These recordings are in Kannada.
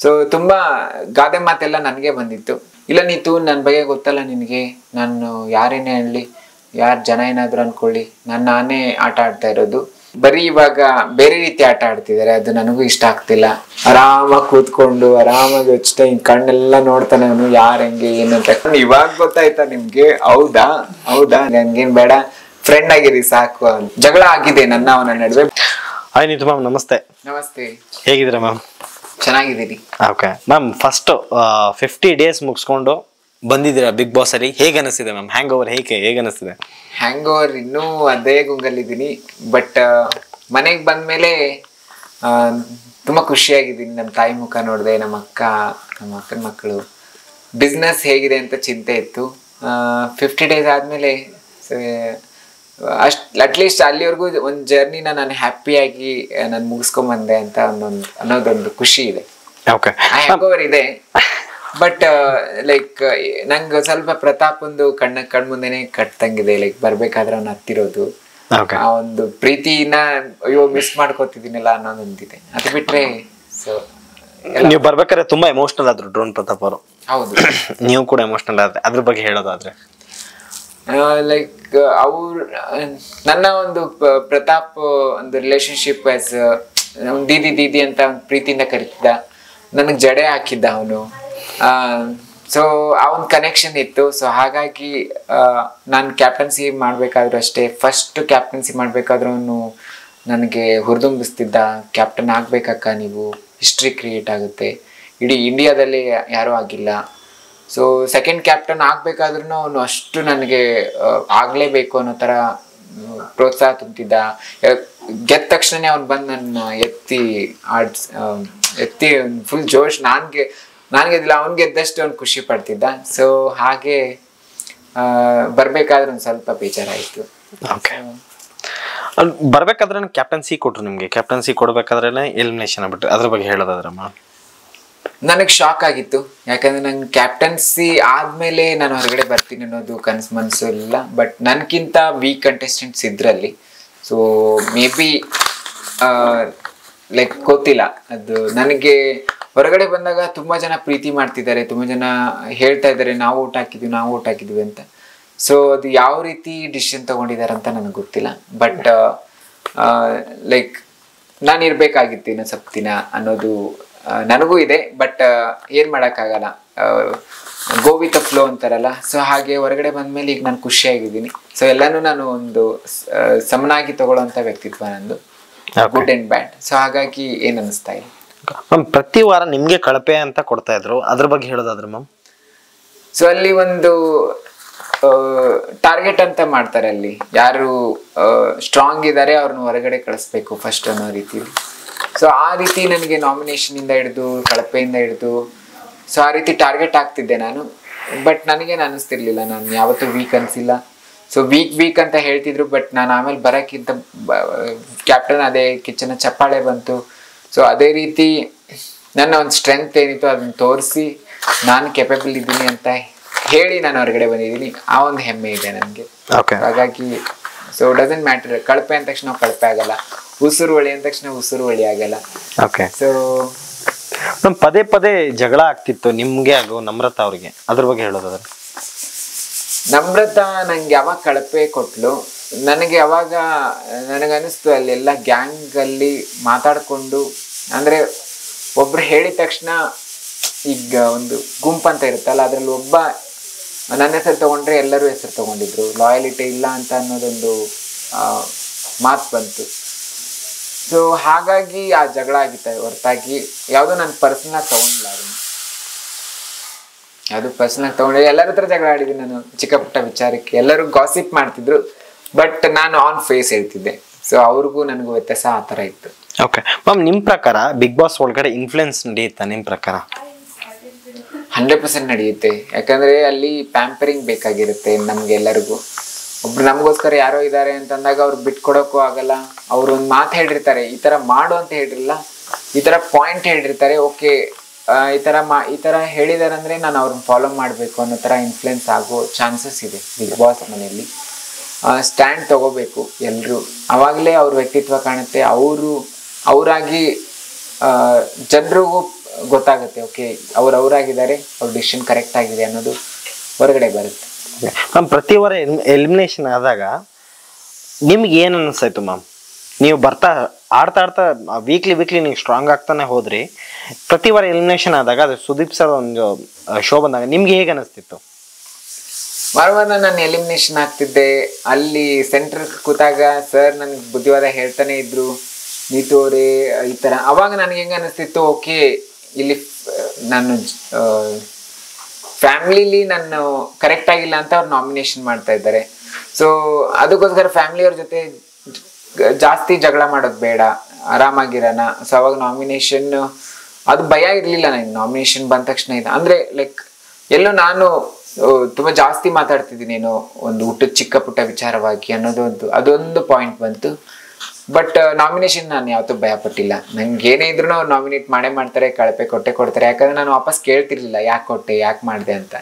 ಸೊ ತುಂಬಾ ಗಾದೆ ಮಾತೆಲ್ಲ ನನಗೆ ಬಂದಿತ್ತು. ಇಲ್ಲ ನೀತು ನನ್ನ ಬಗ್ಗೆ ಗೊತ್ತಲ್ಲ ನಿನಗೆ, ನಾನು ಯಾರೇನೇ ಹೇಳಲಿ, ಯಾರು ಜನ ಏನಾದ್ರು ಅನ್ಕೊಳ್ಳಿ, ನಾನೇ ಆಟ ಆಡ್ತಾ ಇರೋದು. ಬರೀ ಇವಾಗ ಬೇರೆ ರೀತಿ ಆಟ ಆಡ್ತಿದ್ದಾರೆ, ಅದು ನನಗೂ ಇಷ್ಟ ಆಗ್ತಿಲ್ಲ. ಆರಾಮಾಗಿ ಕೂತ್ಕೊಂಡು ಆರಾಮಾಗಿ ಯೋಚಿಸ್ತಾ ಹಿಂಗ್ ಕಣ್ಣೆಲ್ಲ ನೋಡ್ತಾನೆ ಅವನು, ಯಾರು ಹೆಂಗೆ ಏನು ಅಂತ. ಇವಾಗ ಗೊತ್ತಾಯ್ತಾ ನಿಮ್ಗೆ? ಹೌದಾ ಹೌದಾ, ನನ್ಗೇನ್ ಬೇಡ, ಫ್ರೆಂಡ್ ಆಗಿರಿ ಸಾಕು. ಜಗಳ ಆಗಿದೆ ನನ್ನ ಅವನ ನಡುವೆ. ಹಾಯ್ ನೀತು ಮ್ಯಾಮ್, ನಮಸ್ತೆ. ನಮಸ್ತೆ, ಹೇಗಿದ್ದೀರಾ ಮ್ಯಾಮ್? ಚೆನ್ನಾಗಿದ್ದೀನಿ. ಓಕೆ ಮ್ಯಾಮ್, ಫಸ್ಟ್ 50 days ಮುಗಿಸ್ಕೊಂಡು ಬಂದಿದ್ದೀರಾ ಬಿಗ್ ಬಾಸ್ ಅಲ್ಲಿ. ಹೇಗೆ ಅನಿಸ್ತಿದೆ ಮ್ಯಾಮ್? ಹ್ಯಾಂಗ್ ಓವರ್ ಹೇಗೆ ಅನಿಸ್ತಿದೆ? ಹ್ಯಾಂಗ್ ಓವರ್ ಇನ್ನೂ ಅದೇ ಗುಂಗಲ್ಲಿದ್ದೀನಿ. ಬಟ್ ಮನೆಗೆ ಬಂದ್ಮೇಲೆ ತುಂಬ ಖುಷಿಯಾಗಿದ್ದೀನಿ. ನಮ್ಮ ತಾಯಿ ಮುಖ ನೋಡಿದೆ, ನಮ್ಮ ಅಕ್ಕನ ಮಕ್ಕಳು, ಬಿಸ್ನೆಸ್ ಹೇಗಿದೆ ಅಂತ ಚಿಂತೆ ಇತ್ತು. 50 days ಆದಮೇಲೆ ಅಟ್ಲೀಸ್ಟ್ ಅಲ್ಲಿವರೆಗೂ ಒಂದು ಜರ್ನಿನ ನಾನು ಹ್ಯಾಪಿಯಾಗಿ ನಾನು ಮುಗಿಸ್ಕೊಂಬಂದೆ ಅಂತ ಅನ್ನೋದೊಂದು ಖುಷಿ ಇದೆ. ಓಕೆ, ಹ್ಯಾಂಗ್ ಓವರ್ ಇದೆ. ಬಟ್ ಲೈಕ್ ನಂಗೆ ಸ್ವಲ್ಪ ಪ್ರತಾಪ್ ಒಂದು ಕಣ್ಮುಂದೆನೆ ಕಟ್ತಂಗಿದೆ. ಲೈಕ್ ಬರ್ಬೇಕಾದ್ರೆ ಅವ್ನು ಹತ್ತಿರೋದು, ಆ ಒಂದು ಪ್ರೀತಿನ ಅಯ್ಯೋ ಮಿಸ್ ಮಾಡ್ಕೋತಿದ್ದೀನಲ್ಲ ಅನ್ನೋದೊಂದಿದೆ. ಅದು ಬಿಟ್ರೆ ನೀವು ಬರ್ಬೇಕಾದ್ರೆ ತುಂಬಾ ಎಮೋಷನಲ್ ಆದ್ರು ಡ್ರೋನ್ ಪ್ರತಾಪ್ ಅವರು. ಹೌದು, ನೀವು ಕೂಡ ಎಮೋಷನಲ್ ಆದ್ರೆ, ಅದ್ರ ಬಗ್ಗೆ ಹೇಳೋದಾದ್ರೆ ಲೈಕ್ ನನ್ನ ಒಂದು ಪ್ರತಾಪ್ ಒಂದು ರಿಲೇಶನ್ಶಿಪ್ ಆಸ್ ದೀದಿ ಅಂತ ಒಂದು ಪ್ರೀತಿಯಿಂದ ಕರೀತಿದ್ದ, ನನಗೆ ಜಡೆ ಹಾಕಿದ್ದ ಅವನು. ಸೊ ಆ ಒಂದು ಕನೆಕ್ಷನ್ ಇತ್ತು. ಸೊ ಹಾಗಾಗಿ ನಾನು ಕ್ಯಾಪ್ಟನ್ಸಿ ಮಾಡ್ಬೇಕಾದ್ರೂ ಅಷ್ಟೇ, ಫಸ್ಟ್ ಕ್ಯಾಪ್ಟನ್ಸಿ ಮಾಡ್ಬೇಕಾದ್ರೂ ಅವನು ನನಗೆ ಹುರಿದುಂಬಿಸ್ತಿದ್ದ, ಕ್ಯಾಪ್ಟನ್ ಆಗ್ಬೇಕಕ್ಕ ನೀವು, ಹಿಸ್ಟ್ರಿ ಕ್ರಿಯೇಟ್ ಆಗುತ್ತೆ, ಇಡೀ ಇಂಡಿಯಾದಲ್ಲಿ ಯಾರೂ ಆಗಿಲ್ಲ. ಸೊ ಸೆಕೆಂಡ್ ಕ್ಯಾಪ್ಟನ್ ಆಗ್ಬೇಕಾದ್ರೂ ಅವನು ಅಷ್ಟು ನನಗೆ ಆಗ್ಲೇಬೇಕು ಅನ್ನೋ ಥರ ಪ್ರೋತ್ಸಾಹ ತುಂಬ್ತಿದ್ದ. ಗೆದ್ದ ತಕ್ಷಣನೇ ಅವ್ನು ಬಂದು ನನ್ನ ಎತ್ತಿ ಫುಲ್ ಜೋಶ್, ನಾನು ಗೆದ್ದಿಲ್ಲ, ಅವ್ನು ಗೆದ್ದಷ್ಟು ಅವ್ನು ಖುಷಿ ಪಡ್ತಿದ್ದ. ಸೊ ಹಾಗೆ ಬರ್ಬೇಕಾದ್ರೆ ಒಂದು ಸ್ವಲ್ಪ ಬೇಜಾರಾಯಿತು. ಓಕೆ, ಬರ್ಬೇಕಾದ್ರೆ ಕ್ಯಾಪ್ಟನ್ಸಿ ಕೊಟ್ರು ನಿಮ್ಗೆ. ಕ್ಯಾಪ್ಟನ್ಸಿ ಕೊಡ್ಬೇಕಾದ್ರೆ ಎಲಿಮಿನೇಷನ್ ಆಗ್ಬಿಟ್ರು, ಅದ್ರ ಬಗ್ಗೆ ಹೇಳೋದಾದ್ರಮ್ಮ? ನನಗೆ ಶಾಕ್ ಆಗಿತ್ತು. ಯಾಕಂದ್ರೆ ನಂಗೆ ಕ್ಯಾಪ್ಟನ್ಸಿ ಆದ್ಮೇಲೆ ನಾನು ಹೊರಗಡೆ ಬರ್ತೀನಿ ಅನ್ನೋದು ಮನಸ್ಸು ಇಲ್ಲ. ಬಟ್ ನನ್ಗಿಂತ ವೀಕ್ ಕಂಟೆಸ್ಟೆಂಟ್ಸ್ ಇದ್ರಲ್ಲಿ. ಸೊ ಮೇ ಬಿ ಲೈಕ್ ಗೊತ್ತಿಲ್ಲ, ಅದು ನನಗೆ ಹೊರಗಡೆ ಬಂದಾಗ ತುಂಬಾ ಜನ ಪ್ರೀತಿ ಮಾಡ್ತಿದ್ದಾರೆ, ತುಂಬಾ ಜನ ಹೇಳ್ತಾ ಇದ್ದಾರೆ ನಾವು ಓಟ್ ಹಾಕಿದ್ವಿ ಅಂತ. ಸೊ ಅದು ಯಾವ ರೀತಿ ಡಿಸಿಷನ್ ತಗೊಂಡಿದ್ದಾರೆ ಅಂತ ನನಗೆ ಗೊತ್ತಿಲ್ಲ. ಬಟ್ ಲೈಕ್ ನಾನು ಇರ್ಬೇಕಾಗಿತ್ತು ಇನ್ನೂ ಸ್ವಲ್ಪ ದಿನ ಅನ್ನೋದು ನನಗೂ ಇದೆ. ಬಟ್ ಏನ್ ಮಾಡೋಕ್ಕಾಗಲ್ಲ, ಗೋ ವಿತ್ ಫ್ಲೋ ಅಂತಾರಲ್ಲ. ಸೊ ಹಾಗೆ ಹೊರಗಡೆ ಬಂದ್ಮೇಲೆ ಈಗ ನಾನು ಖುಷಿಯಾಗಿದ್ದೀನಿ. ಸೊ ಎಲ್ಲಾನು ನಾನು ಒಂದು ಸಮನಾಗಿ ತಗೊಳ್ಳೋಂಥ ವ್ಯಕ್ತಿತ್ವ ನಂದು, ಗುಡ್ ಅಂಡ್ ಬ್ಯಾಡ್. ಸೊ ಹಾಗಾಗಿ ಏನ್ ಅನಿಸ್ತಾ ಇದೆ ಮ್ಯಾಮ್? ಪ್ರತಿ ವಾರ ನಿಮ್ಗೆ ಕಳಪೆ ಅಂತ ಕೊಡ್ತಾ ಇದ್ರು, ಅದ್ರ ಬಗ್ಗೆ ಹೇಳೋದಾದ್ರೆ ಮ್ಯಾಮ್? ಸೊ ಅಲ್ಲಿ ಒಂದು ಟಾರ್ಗೆಟ್ ಅಂತ ಮಾಡ್ತಾರೆ. ಅಲ್ಲಿ ಯಾರು ಸ್ಟ್ರಾಂಗ್ ಇದ್ದಾರೆ ಅವ್ರನ್ನ ಹೊರಗಡೆ ಕಳಿಸ್ಬೇಕು ಫಸ್ಟ್ ಅನ್ನೋ ರೀತಿಲಿ. ಸೊ ಆ ರೀತಿ ನನಗೆ ನಾಮಿನೇಷನ್ ಇಂದ ಹಿಡಿದು ಕಳಪೆಯಿಂದ ಹಿಡಿದು ಸೊ ಆ ರೀತಿ ಟಾರ್ಗೆಟ್ ಆಗ್ತಿದ್ದೆ ನಾನು. ಬಟ್ ನನಗೇನು ಅನ್ನಿಸ್ತಿರ್ಲಿಲ್ಲ, ನಾನು ಯಾವತ್ತೂ ವೀಕ್ ಅನಿಸಿಲ್ಲ. ಸೊ ವೀಕ್ ಅಂತ ಹೇಳ್ತಿದ್ರು. ಬಟ್ ನಾನು ಆಮೇಲೆ ಬರೋಕ್ಕಿಂತ ಕ್ಯಾಪ್ಟನ್ ಅದೇ ಕಿಚನ ಚಪ್ಪಾಳೆ ಬಂತು. ಸೊ ಅದೇ ರೀತಿ ನನ್ನ ಒಂದು ಸ್ಟ್ರೆಂತ್ ಏನಿತ್ತು ಅದನ್ನ ತೋರಿಸಿ ನಾನು ಕೆಪಬಲ್ ಇದ್ದೀನಿ ಅಂತ ಹೇಳಿ ನಾನು ಹೊರಗಡೆ ಬಂದಿದ್ದೀನಿ. ಆ ಒಂದು ಹೆಮ್ಮೆ ಇದೆ ನನಗೆ. ಹಾಗಾಗಿ ಸೊ ಡಸಂಟ್ ಮ್ಯಾಟರ್, ಕಳಪೆ ಅಂದ ತಕ್ಷಣ ಕಳಪೆ ಆಗಲ್ಲ, ಉಸುರು ಒಳಿ ಅಂದ ತಕ್ಷಣ ಉಸುರು ಒಳಿ ಆಗಲ್ಲ. ಸೊ ಪದೇ ಜಗಳ ಆಗ್ತಿತ್ತು ನಿಮ್ಗೆ ಹಾಗೂ ನಮ್ರತಾ ಅವ್ರಿಗೆ, ಅದ್ರ ಬಗ್ಗೆ ಹೇಳೋದಾದ್ರೆ? ನಮ್ರತಾ ನಂಗೆ ಯಾವಾಗ ಕಳಪೆ ಕೊಟ್ಲು, ನನಗನ್ನಿಸ್ತು ಅಲ್ಲೆಲ್ಲ ಗ್ಯಾಂಗ್ ಅಲ್ಲಿ ಮಾತಾಡ್ಕೊಂಡು, ಅಂದ್ರೆ ಒಬ್ರು ಹೇಳಿದ ತಕ್ಷಣ ಈಗ ಒಂದು ಗುಂಪಂತ ಇರುತ್ತಲ್ಲ, ಅದ್ರಲ್ಲಿ ಒಬ್ಬ ನನ್ನ ಹೆಸರು ತಗೊಂಡ್ರೆ ಎಲ್ಲರೂ ಹೆಸರು ತಗೊಂಡಿದ್ರು, ಲಾಯಲಿಟಿ ಇಲ್ಲ ಅಂತ ಅನ್ನೋದೊಂದು ಮಾತು ಬಂತು. ಸೊ ಹಾಗಾಗಿ ಆ ಜಗಳ ಆಗಿತ್ತು ಹೊರತಾಗಿ ಯಾವುದೋ ನಾನು ಪರ್ಸನಲ್ ತಗೊಂಡಿಲ್ಲ. ಯಾವುದು ಪರ್ಸನಲ್ ತಗೊಂಡಿಲ್ಲ, ಎಲ್ಲರ ಹತ್ರ ಜಗಳ ಆಡಿದ್ದೀನಿ ನಾನು ಚಿಕ್ಕ ಪುಟ್ಟ ವಿಚಾರಕ್ಕೆ. ಎಲ್ಲರೂ ಗಾಸಿಪ್ ಮಾಡ್ತಿದ್ರು, ಬಟ್ ನಾನು ಆನ್ ಫೇಸ್ ಹೇಳ್ತಿದ್ದೆ. ಸೊ ಅವ್ರಿಗೂ ನನಗೂ ವ್ಯತ್ಯಾಸ ಆ ಥರ ಇತ್ತು. ಓಕೆ ಮ್ಯಾಮ್, ನಿಮ್ಮ ಪ್ರಕಾರ ಬಿಗ್ ಬಾಸ್ ಒಳಗಡೆ ಇನ್ಫ್ಲುಯೆನ್ಸ್ ನಡೆಯುತ್ತಾ ನಿಮ್ಮ ಪ್ರಕಾರ? 100% ನಡೆಯುತ್ತೆ. ಯಾಕಂದ್ರೆ ಅಲ್ಲಿ ಪ್ಯಾಂಪರಿಂಗ್ ಬೇಕಾಗಿರುತ್ತೆ ನಮ್ಗೆಲ್ಲರಿಗೂ. ಒಬ್ರು ನಮಗೋಸ್ಕರ ಯಾರೋ ಇದ್ದಾರೆ ಅಂತಂದಾಗ ಅವ್ರು ಬಿಟ್ಕೊಡೋಕ್ಕೂ ಆಗಲ್ಲ. ಅವ್ರು ಒಂದು ಮಾತು ಹೇಳಿರ್ತಾರೆ, ಈ ಥರ ಮಾಡು ಅಂತ ಹೇಳಿರಲ್ಲ, ಈ ಥರ ಪಾಯಿಂಟ್ ಹೇಳಿರ್ತಾರೆ. ಓಕೆ, ಈ ಥರ ಹೇಳಿದಾರೆ ಅಂದರೆ ನಾನು ಅವ್ರನ್ನ ಫಾಲೋ ಮಾಡಬೇಕು ಅನ್ನೋ ಥರ ಇನ್ಫ್ಲುಯೆನ್ಸ್ ಆಗೋ ಚಾನ್ಸಸ್ ಇದೆ ಬಿಗ್ ಬಾಸ್ ಮನೆಯಲ್ಲಿ. ಸ್ಟ್ಯಾಂಡ್ ತಗೋಬೇಕು ಎಲ್ಲರೂ, ಆವಾಗಲೇ ಅವ್ರ ವ್ಯಕ್ತಿತ್ವ ಕಾಣುತ್ತೆ. ಅವರಾಗಿ ಜನರಿಗೂ ಗೊತ್ತಾಗುತ್ತೆ, ಓಕೆ ಅವ್ರಾಗಿದ್ದಾರೆ, ಅವ್ರ ಡಿಸಿಷನ್ ಕರೆಕ್ಟ್ ಆಗಿದೆ ಅನ್ನೋದು ಹೊರಗಡೆ ಬರುತ್ತೆ. ಮ್ಯಾಮ್ ಪ್ರತಿ ವಾರ ಎಲಿಮಿನೇಷನ್ ಆದಾಗ ನಿಮ್ಗೆ ಏನು ಅನಿಸ್ತಾಯಿತ್ತು ಮ್ಯಾಮ್? ನೀವು ಆಡ್ತಾ ವೀಕ್ಲಿ ನೀವು ಸ್ಟ್ರಾಂಗ್ ಆಗ್ತಾನೆ ಹೋದ್ರಿ. ಪ್ರತಿ ವಾರ ಎಲಿಮಿನೇಷನ್ ಆದಾಗ ಅದು ಸುದೀಪ್ ಸರ್ ಒಂದು ಶೋ ಬಂದಾಗ ನಿಮ್ಗೆ ಹೇಗೆ ಅನಿಸ್ತಿತ್ತು? ವಾರ ನಾನು ಎಲಿಮಿನೇಷನ್ ಆಗ್ತಿದ್ದೆ, ಅಲ್ಲಿ ಸೆಂಟರ್ ಕೂತಾಗ ಸರ್ ನನಗೆ ಬುದ್ಧಿವಾದ ಹೇಳ್ತಾನೆ ಇದ್ರು, ನೀತು ಅವರೇ ಈ ಥರ. ಅವಾಗ ನನಗೆ ಹೆಂಗೆ ಅನಿಸ್ತಿತ್ತು, ಓಕೆ ಇಲ್ಲಿ ನಾನು ಫ್ಯಾಮಿಲಿಲಿ ನಾನು ಕರೆಕ್ಟ್ ಆಗಿಲ್ಲ ಅಂತ ಅವ್ರು ನಾಮಿನೇಷನ್ ಮಾಡ್ತಾ ಇದ್ದಾರೆ. ಸೊ ಅದಕ್ಕೋಸ್ಕರ ಫ್ಯಾಮಿಲಿಯವ್ರ ಜೊತೆ ಜಾಸ್ತಿ ಜಗಳ ಮಾಡೋದು ಬೇಡ, ಆರಾಮಾಗಿರೋಣ. ಸೊ ಅವಾಗ ನಾಮಿನೇಷನ್ ಅದು ಭಯ ಇರಲಿಲ್ಲ ನನಗೆ. ನಾಮಿನೇಷನ್ ಬಂದ ತಕ್ಷಣ ಇದು ಅಂದರೆ ಲೈಕ್ ಎಲ್ಲೋ ನಾನು ತುಂಬ ಜಾಸ್ತಿ ಮಾತಾಡ್ತಿದ್ದೀನೇನೋ ಒಂದು ಊಟದ ಚಿಕ್ಕ ಪುಟ್ಟ ವಿಚಾರವಾಗಿ ಅನ್ನೋದು ಅದೊಂದು ಪಾಯಿಂಟ್ ಬಂತು. ಬಟ್ ನಾಮಿನೇಷನ್ ನಾನು ಯಾವತ್ತೂ ಭಯ ಪಟ್ಟಿಲ್ಲ. ನಂಗೆ ಏನೇ ಇದ್ರು ಅವ್ರು ನಾಮಿನೇಟ್ ಮಾಡೇ ಮಾಡ್ತಾರೆ, ಕಳಪೆ ಕೊಡ್ತಾರೆ. ಯಾಕಂದ್ರೆ ನಾನು ವಾಪಸ್ ಕೇಳ್ತಿರ್ಲಿಲ್ಲ ಯಾಕೆ ಕೊಟ್ಟೆ, ಯಾಕೆ ಮಾಡಿದೆ ಅಂತ.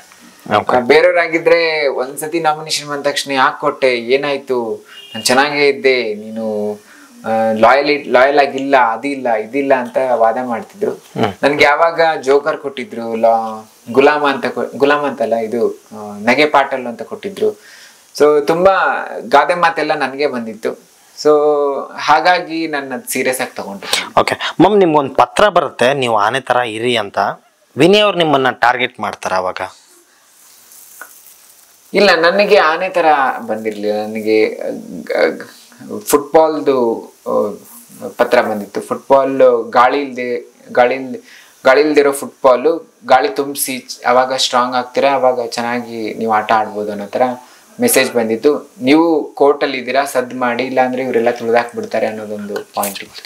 ಬೇರೆಯವ್ರಾಗಿದ್ರೆ ಒಂದ್ಸತಿ ನಾಮಿನೇಷನ್ ಬಂದ ತಕ್ಷಣ ಯಾಕೆ ಕೊಟ್ಟೆ, ಏನಾಯ್ತು, ನಾನು ಚೆನ್ನಾಗೇ ಇದ್ದೆ, ನೀನು ಲಾಯಲ್ ಆಗಿಲ್ಲ, ಇದಿಲ್ಲ ಅಂತ ವಾದ ಮಾಡ್ತಿದ್ರು. ನನ್ಗೆ ಯಾವಾಗ ಜೋಕರ್ ಕೊಟ್ಟಿದ್ರು, ಗುಲಾಮ್ ಅಂತಲ್ಲ ಇದು ನಗೆ ಪಾಟಲ್ ಅಂತ ಕೊಟ್ಟಿದ್ರು. ಸೊ ತುಂಬಾ ಗಾದೆ ಮಾತೆಲ್ಲ ನನಗೆ ಬಂದಿತ್ತು. ಸೊ ಹಾಗಾಗಿ ನನ್ನ ಸೀರಿಯಸ್ ಆಗಿ ತಗೊಂಡಿದ್ದೆ. ಓಕೆ ಮ್ಯಾಮ್, ನಿಮ್ಗೊಂದು ಪತ್ರ ಬರುತ್ತೆ ನೀವು ಆನೆ ತರ ಇರಿ ಅಂತ. ವಿನಯ್ ಅವ್ರು ನಿಮ್ಮನ್ನ ಟಾರ್ಗೆಟ್ ಮಾಡ್ತಾರ ಅವಾಗ? ಇಲ್ಲ, ನನಗೆ ಆನೆ ತರ ಬಂದಿರ್ಲಿಲ್ಲ. ನನಗೆ ಫುಟ್ಬಾಲ್ದು ಪತ್ರ ಬಂದಿತ್ತು. ಫುಟ್ಬಾಲ್ ಗಾಳಿ ಇಲ್ದಿರೋ ಫುಟ್ಬಾಲು, ಗಾಳಿ ತುಂಬಿಸಿ ಅವಾಗ ಸ್ಟ್ರಾಂಗ್ ಆಗ್ತೀರಾ, ಅವಾಗ ಚೆನ್ನಾಗಿ ನೀವು ಆಟ ಆಡ್ಬೋದು ಅನ್ನೋ ಥರ ಮೆಸೇಜ್ ಬಂದಿತ್ತು. ನೀವು ಕೋರ್ಟಲ್ಲಿ ಇದ್ದೀರಾ, ಸದ್ದು ಮಾಡಿ, ಇಲ್ಲಾಂದ್ರೆ ಇವರೆಲ್ಲ ತುಳಿದಾಕ್ಬಿಡ್ತಾರೆ ಅನ್ನೋದೊಂದು ಪಾಯಿಂಟ್ ಇತ್ತು.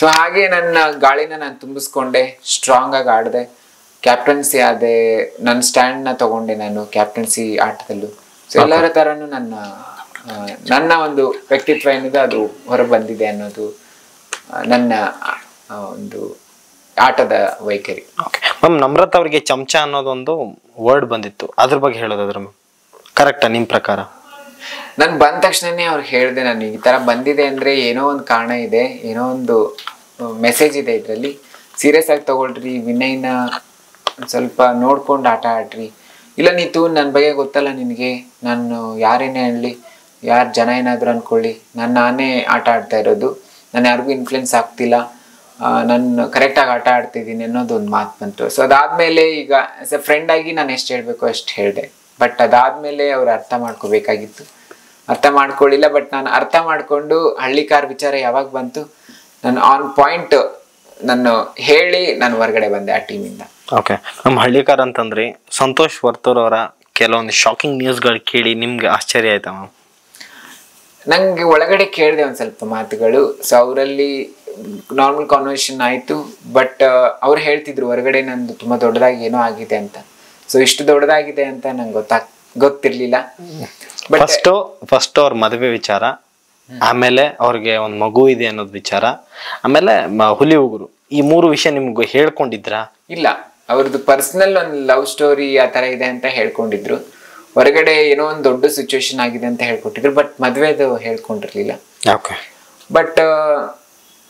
ಸೊ ಹಾಗೆ ನನ್ನ ಗಾಳಿನ ನಾನು ತುಂಬಿಸ್ಕೊಂಡೆ, ಸ್ಟ್ರಾಂಗ್ ಆಗಿ ಆಡಿದೆ, ಕ್ಯಾಪ್ಟನ್ಸಿ ಆದೆ, ನನ್ನ ಸ್ಟ್ಯಾಂಡ್ನ ತಗೊಂಡೆ ನಾನು ಕ್ಯಾಪ್ಟನ್ಸಿ ಆಟದಲ್ಲೂ. ಸೊ ಎಲ್ಲರ ಥರನೂ ನನ್ನ ಒಂದು ವ್ಯಕ್ತಿತ್ವ ಏನಿದೆ ಅದು ಹೊರ ಬಂದಿದೆ ಅನ್ನೋದು ನನ್ನ ಒಂದು ಆಟದ ವೈಖರಿ. ಮ್ಯಾಮ್, ನಮ್ರತ್ ಅವರಿಗೆ ಚಮಚ ಅನ್ನೋದೊಂದು ವರ್ಡ್ ಬಂದಿತ್ತು, ಅದ್ರ ಬಗ್ಗೆ ಹೇಳೋದಾದ್ರೆ ಮ್ಯಾಮ್ ಕರೆಕ್ಟಾ ನಿಮ್ಮ ಪ್ರಕಾರ? ನಾನು ಬಂದ ತಕ್ಷಣನೇ ಅವ್ರಿಗೆ ಹೇಳಿದೆ, ನಾನು ಈ ಥರ ಬಂದಿದೆ ಅಂದರೆ ಏನೋ ಒಂದು ಕಾರಣ ಇದೆ, ಏನೋ ಒಂದು ಮೆಸೇಜ್ ಇದೆ ಇದರಲ್ಲಿ, ಸೀರಿಯಸ್ ಆಗಿ ತಗೊಳ್ರಿ, ವಿನಯ್ನ ಸ್ವಲ್ಪ ನೋಡ್ಕೊಂಡು ಆಟ ಆಡ್ರಿ. ಇಲ್ಲ ನೀತು, ನನ್ನ ಬಗ್ಗೆ ಗೊತ್ತಲ್ಲ ನಿನಗೆ, ನಾನು ಯಾರೇನೇ ಹೇಳಲಿ, ಯಾರು ಜನ ಏನಾದರೂ ಅಂದ್ಕೊಳ್ಳಿ, ನಾನೇ ಆಟ ಆಡ್ತಾ ಇರೋದು, ನಾನು ಯಾರಿಗೂ ಇನ್ಫ್ಲುಯೆನ್ಸ್ ಆಗ್ತಿಲ್ಲ, ನಾನು ಕರೆಕ್ಟಾಗಿ ಆಟ ಆಡ್ತಿದ್ದೀನಿ ಅನ್ನೋದು ಒಂದು ಮಾತು ಬಂತು. ಸೊ ಅದಾದಮೇಲೆ ಈಗ ಆಸ್ ಎ ಫ್ರೆಂಡ್ ಆಗಿ ನಾನು ಎಷ್ಟು ಹೇಳಬೇಕು ಅಷ್ಟು ಹೇಳಿದೆ. ಬಟ್ ಅದಾದಮೇಲೆ ಅವ್ರು ಅರ್ಥ ಮಾಡ್ಕೋಬೇಕಾಗಿತ್ತು, ಅರ್ಥ ಮಾಡ್ಕೊಳ್ಳಿಲ್ಲ. ಬಟ್ ನಾನು ಅರ್ಥ ಮಾಡಿಕೊಂಡು ಹಳ್ಳಿಕಾರ್ ವಿಚಾರ ಯಾವಾಗ ಬಂತು, ನಾನು ಆನ್ ಪಾಯಿಂಟ್ ನಾನು ಹೇಳಿ ನಾನು ಹೊರಗಡೆ ಬಂದೆ ಆ ಟೀಮಿಂದ. ಓಕೆ, ನಮ್ಮ ಹಳ್ಳಿಕಾರ್ ಅಂತಂದ್ರೆ ಸಂತೋಷ್ ವರ್ತೂರ್ ಅವರ ಕೆಲವೊಂದು ಶಾಕಿಂಗ್ ನ್ಯೂಸ್ಗಳು ಕೇಳಿ ನಿಮ್ಗೆ ಆಶ್ಚರ್ಯ ಆಯ್ತಾ ಮ್ಯಾಮ್? ನಂಗೆ ಒಳಗಡೆ ಕೇಳಿದೆ ಒಂದು ಸ್ವಲ್ಪ ಮಾತುಗಳು. ಸೊ ಅವರಲ್ಲಿ ನಾರ್ಮಲ್ ಕಾನ್ವರ್ಸೇಷನ್ ಆಯಿತು. ಬಟ್ ಅವ್ರು ಹೇಳ್ತಿದ್ರು ಹೊರಗಡೆ ನಂದು ತುಂಬ ದೊಡ್ಡದಾಗಿ ಏನೋ ಆಗಿದೆ ಅಂತ. ಸೊ ಇಷ್ಟು ದೊಡ್ಡದಾಗಿದೆ ಅಂತ ನಂಗೆ ಗೊತ್ತಿರ್ಲಿಲ್ಲ. ಫಸ್ಟ್ ಅವ್ರ ಮದುವೆ ವಿಚಾರ, ಆಮೇಲೆ ಅವ್ರಿಗೆ ಒಂದು ಮಗು ಇದೆ ಅನ್ನೋದು ವಿಚಾರ, ಆಮೇಲೆ ಹುಲಿ ಉಗುರು, ಈ 3 ವಿಷಯ ನಿಮ್ಗೆ ಹೇಳ್ಕೊಂಡಿದ್ರಾ? ಇಲ್ಲ, ಅವ್ರದ್ದು ಪರ್ಸನಲ್ ಒಂದು ಲವ್ ಸ್ಟೋರಿ ಆ ಥರ ಇದೆ ಅಂತ ಹೇಳ್ಕೊಂಡಿದ್ರು. ಹೊರಗಡೆ ಏನೋ ಒಂದು ದೊಡ್ಡ ಸಿಚುವೇಶನ್ ಆಗಿದೆ ಅಂತ ಹೇಳ್ಕೊಟ್ಟಿದ್ರು. ಬಟ್ ಮದುವೆದು ಹೇಳ್ಕೊಂಡಿರ್ಲಿಲ್ಲ. ಬಟ್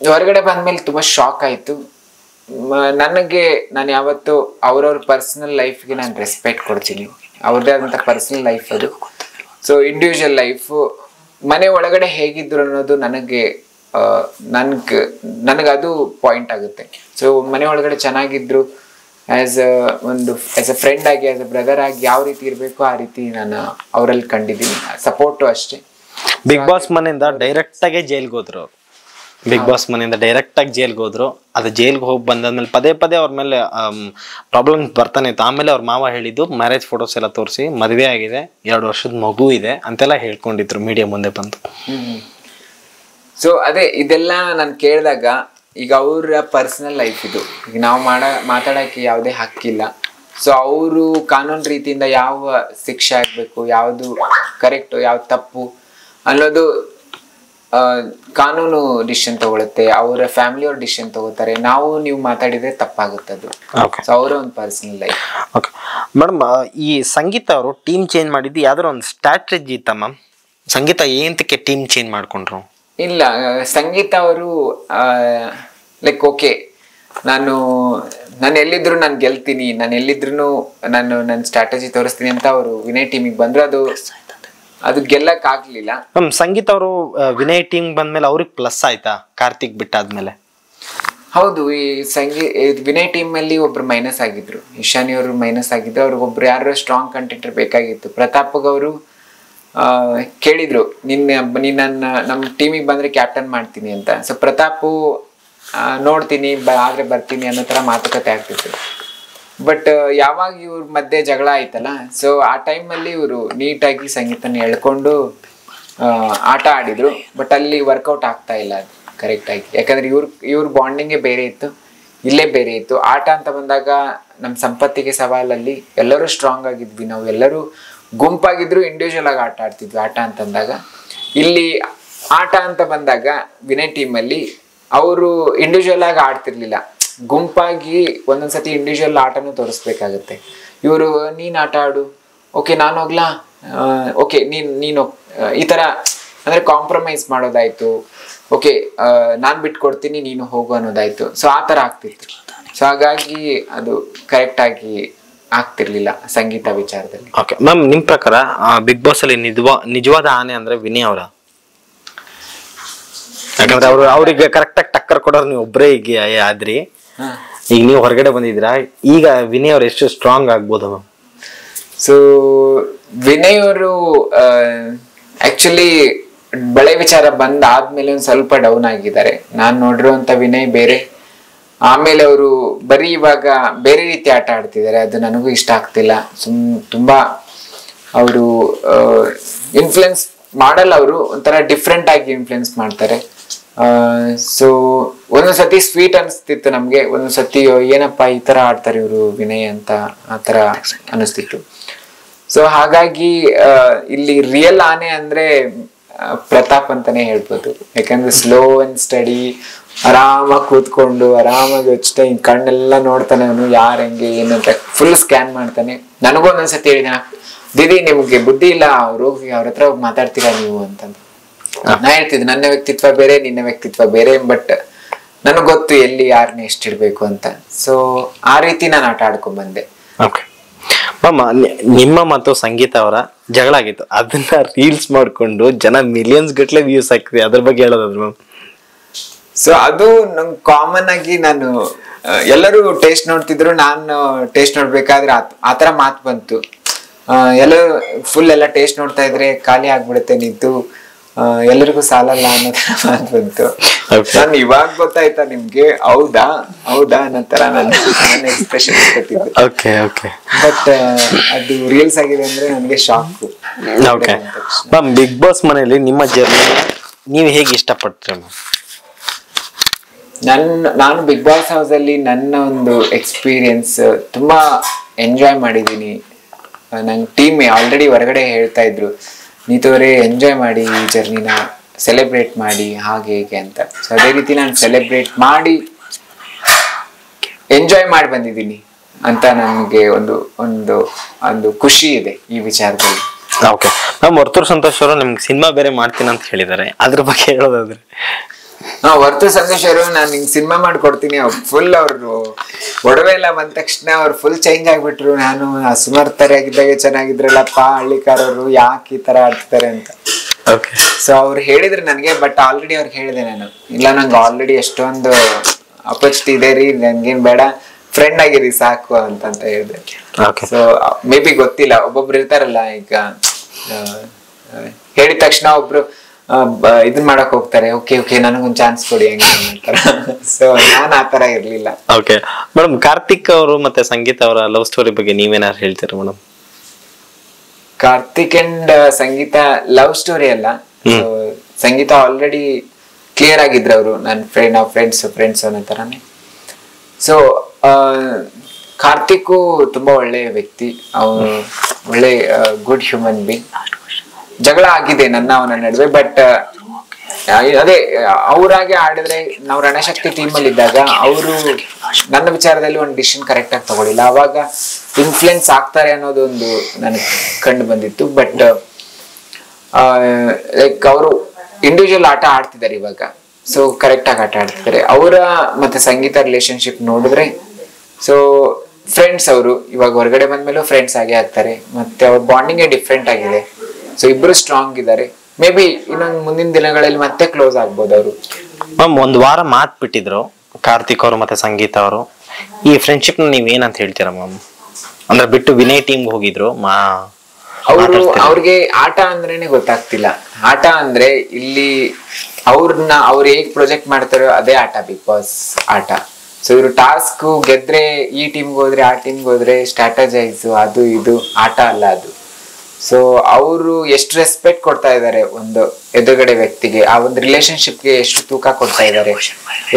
ಹೊರಗಡೆ ಬಂದ್ಮೇಲೆ ತುಂಬ ಶಾಕ್ ಆಯಿತು ನನಗೆ. ನಾನು ಯಾವತ್ತು ಅವ್ರವ್ರ ಪರ್ಸನಲ್ ಲೈಫ್ಗೆ ನಾನು ರೆಸ್ಪೆಕ್ಟ್ ಕೊಡ್ತೀನಿ, ಅವ್ರದ್ದೇ ಆದಂಥ ಪರ್ಸನಲ್ ಲೈಫ್ ಅದು. ಸೊ ಇಂಡಿವಿಜುವಲ್ ಲೈಫು, ಮನೆ ಒಳಗಡೆ ಹೇಗಿದ್ರು ಅನ್ನೋದು ನನಗದು ಪಾಯಿಂಟ್ ಆಗುತ್ತೆ. ಸೊ ಮನೆ ಒಳಗಡೆ ಚೆನ್ನಾಗಿದ್ರು, ಆಸ್ ಎ ಫ್ರೆಂಡ್ ಆಗಿ, ಆಸ್ ಎ ಬ್ರದರ್ ಆಗಿ ಯಾವ ರೀತಿ ಇರಬೇಕು ಆ ರೀತಿ ನಾನು ಅವರಲ್ಲಿ ಕಂಡಿದ್ದೀನಿ. ಸಪೋರ್ಟು ಅಷ್ಟೇ. ಬಿಗ್ ಬಾಸ್ ಮನೆಯಿಂದ ಡೈರೆಕ್ಟ್ ಆಗಿ ಜೈಲ್ಗೆ ಹೋದ್ರು. ಅದು ಜೈಲ್ಗೆ ಹೋಗಿ ಬಂದಾದ್ಮೇಲೆ ಪದೇ ಅವ್ರ ಮೇಲೆ ಪ್ರಾಬ್ಲಮ್ ಬರ್ತಾನೆ ಇತ್ತು. ಆಮೇಲೆ ಅವ್ರ ಮಾವ ಹೇಳಿದ್ದು ಮ್ಯಾರೇಜ್ ಫೋಟೋಸ್ ಎಲ್ಲ ತೋರಿಸಿ ಮದುವೆ ಆಗಿದೆ, 2 ವರ್ಷದ ಮಗು ಇದೆ ಅಂತೆಲ್ಲ ಹೇಳ್ಕೊಂಡಿದ್ರು ಮೀಡಿಯಾ ಮುಂದೆ ಬಂದು. ಸೊ ಅದೇ ಇದೆಲ್ಲ ನಾನು ಕೇಳಿದಾಗ, ಈಗ ಅವ್ರ ಪರ್ಸನಲ್ ಲೈಫ್ ಇದು, ಈಗ ನಾವು ಮಾತಾಡೋಕ್ಕೆ ಯಾವುದೇ ಹಕ್ಕಿಲ್ಲ. ಸೊ ಅವರು ಕಾನೂನು ರೀತಿಯಿಂದ ಯಾವ ಶಿಕ್ಷೆ ಆಗಬೇಕು, ಯಾವುದು ಕರೆಕ್ಟು, ಯಾವ್ದು ತಪ್ಪು ಅನ್ನೋದು ಕಾನೂನು ಡಿಸಿಷನ್ ತಗೊಳುತ್ತೆ. ಅವರ ಫ್ಯಾಮಿಲಿಯವ್ರ ಡಿಸಿಷನ್ ತಗೋತಾರೆ. ನೀವು ಮಾತಾಡಿದ್ರೆ ತಪ್ಪಾಗುತ್ತೆ ಅದು. ಸೊ ಅವರ ಒಂದು ಪರ್ಸನಲ್ ಲೈಫ್. ಓಕೆ ಮೇಡಮ್, ಈ ಸಂಗೀತ ಅವರು ಟೀಮ್ ಚೇಂಜ್ ಮಾಡಿದ್ದು ಯಾವ್ದಾರು ಒಂದು ಸ್ಟ್ರಾಟಜಿ ಇತ್ತ ಮ್ಯಾಮ್? ಸಂಗೀತ ಏನಕ್ಕೆ ಟೀಮ್ ಚೇಂಜ್ ಮಾಡ್ಕೊಂಡ್ರು? ಇಲ್ಲ, ಸಂಗೀತ ಅವರು ಲೈಕ್ ಓಕೆ ನಾನು ಎಲ್ಲಿದ್ರು ನಾನು ಗೆಲ್ತೀನಿ, ನಾನು ಎಲ್ಲಿದ್ರು ನನ್ನ ಸ್ಟ್ರಾಟಜಿ ತೋರಿಸ್ತೀನಿ ಅಂತ ಅವರು ವಿನಯ್ ಟೀಮಿಗೆ ಬಂದ್ರು. ಅದು ಗೆಲ್ಲಕ್ ಆಗ್ಲಿಲ್ಲ. ಸಂಗೀತ ಅವರು ವಿನಯ್ ಟೀಮ್ ಬಂದ್ಮೇಲೆ ಅವ್ರಿಗೆ ಪ್ಲಸ್ ಆಯ್ತಾ ಕಾರ್ತಿಕ್ ಬಿಟ್ಟಾದ್ಮೇಲೆ? ಹೌದು, ಈ ವಿನಯ್ ಟೀಮ್ ಅಲ್ಲಿ ಒಬ್ರು ಮೈನಸ್ ಆಗಿದ್ರು, ಇಶಾನಿ ಅವರು ಮೈನಸ್ ಆಗಿದ್ರು. ಅವ್ರಿಗೊಬ್ರು ಯಾರು ಸ್ಟ್ರಾಂಗ್ ಕಂಟೆಂಟರ್ ಬೇಕಾಗಿತ್ತು. ಪ್ರತಾಪ್ಗೆ ಅವರು ಕೇಳಿದ್ರು, ನಮ್ಮ ಟೀಮಿಗೆ ಬಂದ್ರೆ ಕ್ಯಾಪ್ಟನ್ ಮಾಡ್ತೀನಿ ಅಂತ. ಸೊ ಪ್ರತಾಪು ನೋಡ್ತೀನಿ ಆದ್ರೆ ಬರ್ತೀನಿ ಅನ್ನೋ ತರ ಮಾತುಕತೆ ಆಗ್ತಿತ್ತು. ಬಟ್ ಯಾವಾಗ ಇವ್ರ ಮಧ್ಯೆ ಜಗಳ ಆಯ್ತಲ್ಲ, ಸೊ ಆ ಟೈಮಲ್ಲಿ ಇವರು ನೀಟಾಗಿ ಸಂಗೀತನ ಎಳ್ಕೊಂಡು ಆಟ ಆಡಿದ್ರು. ಬಟ್ ಅಲ್ಲಿ ವರ್ಕೌಟ್ ಆಗ್ತಾ ಇಲ್ಲ ಅದು ಕರೆಕ್ಟ್ ಆಗಿ. ಯಾಕಂದ್ರೆ ಇವ್ರ ಬಾಂಡಿಂಗೇ ಬೇರೆ ಇತ್ತು, ಇಲ್ಲೇ ಬೇರೆ ಇತ್ತು. ಆಟ ಅಂತ ಬಂದಾಗ ನಮ್ಮ ಸಂಪತ್ತಿಗೆ ಸವಾಲಲ್ಲಿ ಎಲ್ಲರೂ ಸ್ಟ್ರಾಂಗ್ ಆಗಿದ್ವಿ, ನಾವು ಎಲ್ಲರೂ ಗುಂಪಾಗಿದ್ರು, ಇಂಡಿವಿಜುವಲ್ ಆಗಿ ಆಟ ಆಡ್ತಿದ್ವಿ. ಆಟ ಅಂತಂದಾಗ ಇಲ್ಲಿ ಆಟ ಅಂತ ಬಂದಾಗ ವಿನಯ್ ಟೀಮಲ್ಲಿ ಅವರು ಇಂಡಿವಿಜುವಲ್ ಆಗಿ ಆಡ್ತಿರ್ಲಿಲ್ಲ, ಗುಂಪಾಗಿ ಒಂದೊಂದ್ಸತಿ ಇಂಡಿವಿಜುವಲ್ ಆಟನೂ ತೋರಿಸ್ಬೇಕಾಗತ್ತೆ. ಇವರು ನೀನ್ ಆಟ ಆಡು, ಓಕೆ ನಾನು ಹೋಗ್ಲಾ, ಓಕೆ ನೀನು ಈ ತರ ಅಂದ್ರೆ ಕಾಂಪ್ರಮೈಸ್ ಮಾಡೋದಾಯ್ತು. ಓಕೆ ನಾನ್ ಬಿಟ್ಕೊಡ್ತೀನಿ ನೀನು ಹೋಗು ಅನ್ನೋದಾಯ್ತು. ಸೊ ಆ ತರ ಆಗ್ತಿತ್ತು. ಸೊ ಹಾಗಾಗಿ ಅದು ಕರೆಕ್ಟ್ ಆಗಿ ಆಗ್ತಿರ್ಲಿಲ್ಲ ಸಂಗೀತ ವಿಚಾರದಲ್ಲಿ. ಓಕೆ ಮ್ಯಾಮ್, ನಿಮ್ ಪ್ರಕಾರ ಬಿಗ್ ಬಾಸ್ ಅಲ್ಲಿ ನಿಜವಾದ ಆನೆ ಅಂದ್ರೆ ವಿನಯ್ ಅವರ? ಯಾಕಂದ್ರೆ ಅವ್ರಿಗೆ ಕರೆಕ್ಟ್ ಆಗಿ ಟಕ್ಕರ್ ಕೊಡೋರು ನೀವು ಒಬ್ಬರೇ ಈಗ ಆದ್ರಿ. ಈಗ ನೀವು ಹೊರಗಡೆ ಬಂದಿದ್ದೀರಾ, ಈಗ ವಿನಯ್ ಅವ್ರು ಎಷ್ಟು ಸ್ಟ್ರಾಂಗ್ ಆಗ್ಬೋದು ಮ್ಯಾಮ್? ಸೊ ವಿನಯ್ ಅವರು ಆಕ್ಚುಲಿ ಬಳೆ ವಿಚಾರ ಆದ್ಮೇಲೆ ಒಂದ್ ಸ್ವಲ್ಪ ಡೌನ್ ಆಗಿದ್ದಾರೆ. ನಾನ್ ನೋಡಿರುವಂತ ವಿನಯ್ ಬೇರೆ. ಆಮೇಲೆ ಅವರು ಬರೀ ಇವಾಗ ಬೇರೆ ರೀತಿ ಆಟ ಆಡ್ತಿದ್ದಾರೆ, ಅದು ನನಗೂ ಇಷ್ಟ ಆಗ್ತಿಲ್ಲ. ತುಂಬಾ ಅವರು ಇನ್ಫ್ಲುಯೆನ್ಸ್ ಮಾಡಲ್ಲ, ಅವರು ಒಂಥರ ಡಿಫ್ರೆಂಟ್ ಆಗಿ ಇನ್ಫ್ಲುಯೆನ್ಸ್ ಮಾಡ್ತಾರೆ. ಸೊ ಒಂದೊಂದ್ಸತಿ ಸ್ವೀಟ್ ಅನಿಸ್ತಿತ್ತು ನಮ್ಗೆ, ಒಂದೊಂದ್ಸತಿ ಏನಪ್ಪಾ ಈ ತರ ಆಡ್ತಾರೆ ಇವರು ವಿನಯ್ ಅಂತ ಆತರ ಅನಿಸ್ತಿತ್ತು. ಸೊ ಹಾಗಾಗಿ ಇಲ್ಲಿ ರಿಯಲ್ ಆನೆ ಅಂದ್ರೆ ಪ್ರತಾಪ್ ಅಂತಾನೆ ಹೇಳ್ಬೋದು. ಯಾಕಂದ್ರೆ ಸ್ಲೋ ಅಂಡ್ ಸ್ಟಡಿ, ಆರಾಮಾಗಿ ಕೂತ್ಕೊಂಡು ಆರಾಮಾಗಿ ಯೋಚಿಸ್ತಾ ಹಿಂಗ್ ಕಣ್ಣೆಲ್ಲ ನೋಡ್ತಾನೆ ಅವನು, ಯಾರು ಹೆಂಗೆ ಏನಂತ ಫುಲ್ ಸ್ಕ್ಯಾನ್ ಮಾಡ್ತಾನೆ. ನನಗೂ ಒಂದೊಂದ್ಸತಿ ಹೇಳಿದ, ದೀದಿ ನಿಮ್ಗೆ ಬುದ್ಧಿ ಇಲ್ಲ, ಅವ್ರ ಹತ್ರ ಹೋಗಿ ಮಾತಾಡ್ತೀರಾ ನೀವು ಅಂತಂದು. ನಾ ಹೇಳ್ತಿದ್ದೆ ನನ್ನ ವ್ಯಕ್ತಿತ್ವ ಬೇರೆ, ನಿನ್ನ ವ್ಯಕ್ತಿತ್ವ ಬೇರೆ, ಬಟ್ ನನಗ್ ಗೊತ್ತು ಎಲ್ಲಿ ಯಾರನ್ನ ಎಷ್ಟಿಡ್ಬೇಕು ಅಂತ. ಸೊ ಆ ರೀತಿ ನಾನು ಆಟ ಆಡ್ಕೊಂಡ್ ಬಂದೆ. ನಿಮ್ಮ ಮತ್ತು ಸಂಗೀತ ಅವರ ಜಗಳ ಆಗಿತ್ತು, ಅದನ್ನ ರೀಲ್ಸ್ ಮಾಡ್ಕೊಂಡು ಜನ ಮಿಲಿಯನ್ಸ್ ಗಟ್ಲೆ ವ್ಯೂಸ್ ಹಾಕಿದೆ, ಅದ್ರ ಬಗ್ಗೆ ಹೇಳೋದಾದ್ರು ಮ್ಯಾಮ್? ಸೊ ಅದು ನಂಗೆ ಕಾಮನ್ ಆಗಿ ನಾನು ಎಲ್ಲರೂ ಟೇಸ್ಟ್ ನೋಡ್ತಿದ್ರು, ನಾನು ಟೇಸ್ಟ್ ನೋಡ್ಬೇಕಾದ್ರೆ ಆತರ ಮಾತು ಬಂತು. ಎಲ್ಲರೂ ಫುಲ್ ಎಲ್ಲ ಟೇಸ್ಟ್ ನೋಡ್ತಾ ಇದ್ರೆ ಖಾಲಿ ಆಗ್ಬಿಡುತ್ತೆ ನಿಂತು, ಎಲ್ಲರಿಗೂ ಸಾಲಲ್ಲ ಅನ್ನೋ ತರ ಮಾತು ಬಂತು. ನಾನು ಇವಾಗ ಗೊತ್ತಾಯ್ತಾ ನಿಮ್ಗೆ, ಹೌದಾ ಅನ್ನೋ ತರ ನಾನು ಎಕ್ಸ್ಪ್ರೆಷನ್ ಕೊಟ್ಟಿದ್ದೆ. ಬಟ್ ಅದು ರೀಲ್ಸ್ ಆಗಿದೆ ಅಂದ್ರೆ ನನಗೆ ಶಾಕ್. ಮ್ಯಾಮ್, ಬಿಗ್ ಬಾಸ್ ಮನೆಯಲ್ಲಿ ನಿಮ್ಮ ಜರ್ನಿ ನೀವು ಹೇಗೆ ಇಷ್ಟಪಡ್ತೀರ ಮ್ಯಾಮ್? ನಾನು ಬಿಗ್ ಬಾಸ್ ಹೌಸ್ ಅಲ್ಲಿ ನನ್ನ ಒಂದು ಎಕ್ಸ್ಪೀರಿಯನ್ಸ್ ತುಂಬಾ ಎಂಜಾಯ್ ಮಾಡಿದ್ದೀನಿ. ನಂಗೆ ಟೀಮ್ ಆಲ್ರೆಡಿ ಹೊರಗಡೆ ಹೇಳ್ತಾ ಇದ್ರು, ನೀತವರೇ ಎಂಜಾಯ್ ಮಾಡಿ ಈ ಜರ್ನಿನ, ಸೆಲೆಬ್ರೇಟ್ ಮಾಡಿ ಹಾಗೆ ಹೀಗೆ ಅಂತ. ಸೊ ಅದೇ ರೀತಿ ನಾನು ಸೆಲೆಬ್ರೇಟ್ ಮಾಡಿ ಎಂಜಾಯ್ ಮಾಡಿ ಬಂದಿದ್ದೀನಿ ಅಂತ ನನಗೆ ಒಂದು ಖುಷಿ ಇದೆ ಈ ವಿಚಾರದಲ್ಲಿ. ಓಕೆ ಮ್ಯಾಮ್, ವರ್ತೂರ್ ಸಂತೋಷ್ ಅವರು ನಿಮ್ಗೆ ಸಿನಿಮಾ ಬೇರೆ ಮಾಡ್ತೀನಿ ಅಂತ ಹೇಳಿದ್ದಾರೆ, ಅದ್ರ ಬಗ್ಗೆ ಹೇಳೋದಾದ್ರೆ? ವರ್ತೂರ್ ಸಂತೋಷ್ ಅವರು ನಾನು ಹಿಂಗ್ ಸಿನಿಮಾ ಮಾಡ್ಕೊಡ್ತೀನಿ, ಫುಲ್ ಅವ್ರು ಒಡವೆ ಎಲ್ಲ ಬಂದ ತಕ್ಷಣ ಅವ್ರು ಫುಲ್ ಚೇಂಜ್ ಆಗ್ಬಿಟ್ರು. ನಾನು ಅಸಮರ್ಥರಾಗಿದ್ದಾಗೆ ಚೆನ್ನಾಗಿದ್ರಲ್ಲಪ್ಪ ಹಳ್ಳಿಕಾರರು, ಯಾಕೆ ಈ ತರ ಆಡ್ತಿದ್ದಾರೆ ಅಂತ. ಸೊ ಅವ್ರು ಹೇಳಿದ್ರು ನನಗೆ, ಬಟ್ ಆಲ್ರೆಡಿ ಅವ್ರಿಗೆ ಹೇಳಿದೆ ನಾನು, ಇಲ್ಲ ನಂಗೆ ಆಲ್ರೆಡಿ ಎಷ್ಟೊಂದು ಅಪರ್ಚುನಿಟಿ ಇದೆ ರೀ, ನನ್ಗೇನ್ ಬೇಡ, ಫ್ರೆಂಡ್ ಆಗಿರಿ ಸಾಕು ಅಂತ ಹೇಳಿದೆ. ಸೊ ಮೇ ಬಿ ಗೊತ್ತಿಲ್ಲ, ಒಬ್ಬೊಬ್ರು ಇರ್ತಾರಲ್ಲ, ಈಗ ಹೇಳಿದ ತಕ್ಷಣ ಒಬ್ರು ಇದನ್ ಮಾಡಕ್ ಹೋಗ್ತಾರೆ, ಓಕೆ ನನಗೊಂದ್ ಚಾನ್ಸ್ ಕೊಡಿ ಹೆಂಗೆ ಮಾಡ್ತಾರೆ. ಸೊ ನಾನ್ ಆತರ ಇರ್ಲಿಲ್ಲ. ಓಕೆ ಮೇಡಮ್, ಕಾರ್ತಿಕ್ ಅವರು ಮತ್ತೆ ಸಂಗೀತ ಅವರ ಲವ್ ಸ್ಟೋರಿ ಬಗ್ಗೆ ನೀವೇನಾರು ಹೇಳ್ತೀರಾ madam? Karthik and Sangeetha love story ಅಲ್ಲ. ಸಂಗೀತ ಆಲ್ರೆಡಿ ಕ್ಲಿಯರ್ ಆಗಿದ್ರು ಅವರು, ನಾವು ಫ್ರೆಂಡ್ಸ್ ಅನ್ನೋ ತರಾನೇ. ಸೊ ಕಾರ್ತಿಕ್ ತುಂಬಾ ಒಳ್ಳೆಯ ವ್ಯಕ್ತಿ, ಅವನು ಒಳ್ಳೆ ಗುಡ್ ಹ್ಯೂಮನ್ ಬೀಂಗ್. ಜಗಳ ಆಗಿದೆ ಅವನ ನಡುವೆ, ಬಟ್ ಅದೇ ಅವ್ರಾಗೆ ಆಡಿದ್ರೆ, ನಾವು ರಣಶಕ್ತಿ ಟೀಮ್ ಅಲ್ಲಿ ಇದ್ದಾಗ ಅವರು ನನ್ನ ವಿಚಾರದಲ್ಲಿ ಒಂದು ಡಿಸಿಷನ್ ಕರೆಕ್ಟ್ ಆಗಿ ತಗೊಳ್ಳಿಲ್ಲ, ಅವಾಗ ಇನ್ಫ್ಲುಯೆನ್ಸ್ ಆಗ್ತಾರೆ ಅನ್ನೋದೊಂದು ನನಗೆ ಕಂಡು ಬಂದಿತ್ತು. ಬಟ್ ಲೈಕ್ ಅವರು ಇಂಡಿವಿಜುವಲ್ ಆಟ ಆಡ್ತಿದ್ದಾರೆ ಇವಾಗ. ಸೊ ಕರೆಕ್ಟಾಗಿ ಆಟ ಆಡ್ತಿದ್ದಾರೆ. ಅವರ ಮತ್ತೆ ಸಂಗೀತ ರಿಲೇಶನ್ಶಿಪ್ ನೋಡಿದ್ರೆ ಸೊ ಫ್ರೆಂಡ್ಸ್ ಅವರು ಇವಾಗ ಹೊರಗಡೆ ಬಂದ್ಮೇಲೂ ಫ್ರೆಂಡ್ಸ್ ಆಗೇ ಆಗ್ತಾರೆ. ಮತ್ತೆ ಅವ್ರ ಬಾಂಡಿಂಗ್ ಡಿಫ್ರೆಂಟ್ ಆಗಿದೆ. ಸೊ ಇಬ್ರು ಸ್ಟ್ರಾಂಗ್ ಇದ್ದಾರೆ. ಮೇ ಬಿ ಇನ್ನೊಂದು ಮುಂದಿನ ದಿನಗಳಲ್ಲಿ ಮತ್ತೆ ಕ್ಲೋಸ್ ಆಗ್ಬೋದು ಅವರು. ಮ್ಯಾಮ್ ಒಂದು ವಾರ ಮಾತು ಬಿಟ್ಟಿದ್ರು ಕಾರ್ತಿಕ್ ಅವರು ಮತ್ತೆ ಸಂಗೀತ ಅವರು. ಈ ಫ್ರೆಂಡ್ಶಿಪ್ ನೀವ್ ಏನಂತ ಹೇಳ್ತೀರಾ ಮ್ಯಾಮ್? ಅಂದ್ರೆ ಬಿಟ್ಟು ವಿನಯ್ ಟೀಮ್ಗೆ ಹೋಗಿದ್ರು ಅವ್ರಿಗೆ ಆಟ ಅಂದ್ರೇನೆ ಗೊತ್ತಾಗ್ತಿಲ್ಲ. ಆಟ ಅಂದ್ರೆ ಇಲ್ಲಿ ಅವ್ರು ಹೇಗ್ ಪ್ರೊಜೆಕ್ಟ್ ಮಾಡ್ತಾರೋ ಅದೇ ಆಟ, ಬಿಗ್ ಬಾಸ್ ಆಟ. ಸೊ ಇವರು ಟಾಸ್ಕ್ ಗೆದ್ರೆ ಈ ಟೀಮ್ಗೆ ಹೋದ್ರೆ ಆ ಟೀಮ್ಗೆ ಹೋದ್ರೆ ಸ್ಟ್ರಾಟಜೈಸ್ ಅದು ಇದು ಆಟ ಅಲ್ಲ ಅದು. ಸೊ ಅವರು ಎಷ್ಟು ರೆಸ್ಪೆಕ್ಟ್ ಕೊಡ್ತಾ ಇದ್ದಾರೆ ಒಂದು ಎದುರುಗಡೆ ವ್ಯಕ್ತಿಗೆ, ಆ ಒಂದು ರಿಲೇಶನ್ಶಿಪ್ಗೆ ಎಷ್ಟು ತೂಕ ಕೊಡ್ತಾ ಇದ್ದಾರೆ,